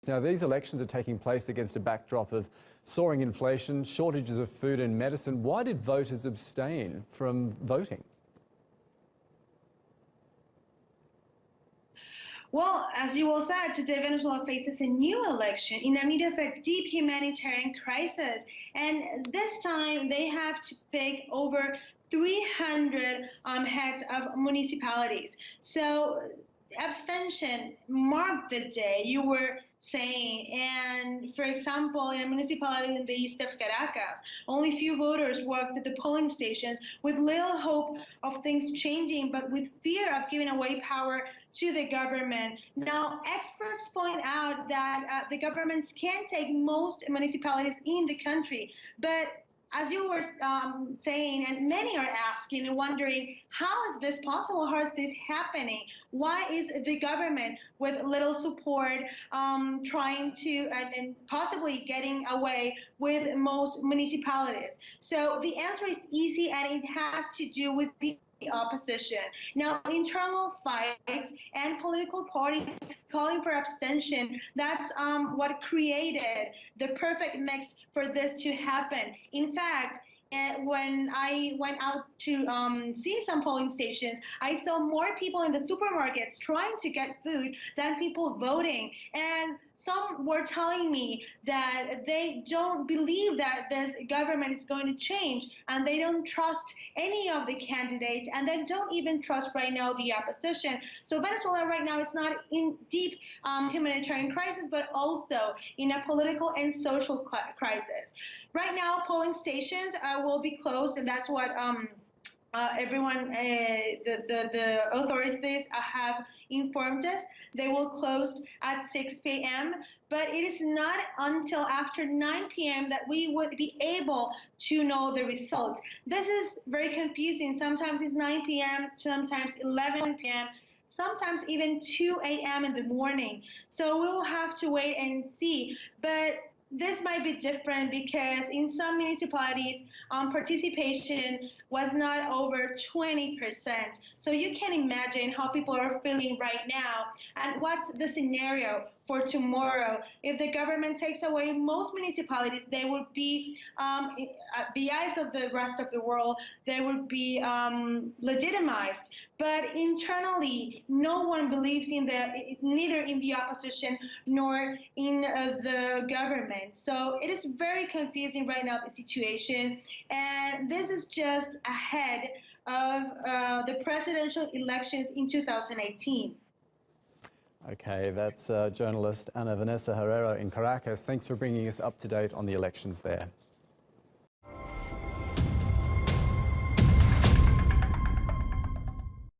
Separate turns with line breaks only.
Now, these elections are taking place against a backdrop of soaring inflation, shortages of food and medicine. Why did voters abstain from voting?
Well, as you all said, today Venezuela faces a new election in the middle of a deep humanitarian crisis. And this time they have to pick over 300 heads of municipalities. So abstention marked the day you were saying. And for example, in a municipality in the east of Caracas, only few voters walked at the polling stations with little hope of things changing, but with fear of giving away power to the government. Now, experts point out that the governments can take most municipalities in the country, but as you were saying, and many are asking and wondering, how is this possible? How is this happening? Why is the government, with little support, trying to and possibly getting away with most municipalities? So the answer is easy, and it has to do with the opposition. Now, internal fights and political parties calling for abstention, that's what created the perfect mix for this to happen. In fact, when I went out to see some polling stations, I saw more people in the supermarkets trying to get food than people voting. And some were telling me that they don't believe that this government is going to change, and they don't trust any of the candidates, and they don't even trust right now the opposition. So Venezuela right now is not in deep humanitarian crisis, but also in a political and social crisis. Right now, polling stations will be closed, and that's what everyone, the authorities have informed us. They will close at 6 p.m., but it is not until after 9 p.m. that we would be able to know the result. This is very confusing. Sometimes it's 9 p.m., sometimes 11 p.m., sometimes even 2 a.m. in the morning. So we'll have to wait and see. But this might be different because in some municipalities, participation was not over 20%. So you can imagine how people are feeling right now, and what's the scenario for tomorrow. If the government takes away most municipalities, they would be, at the eyes of the rest of the world, they would be legitimized. But internally, no one believes in neither in the opposition nor in the government. So it is very confusing right now, the situation. And this is just ahead of the presidential elections in 2018.
Okay, that's journalist Ana Vanessa Herrero in Caracas. Thanks for bringing us up to date on the elections there.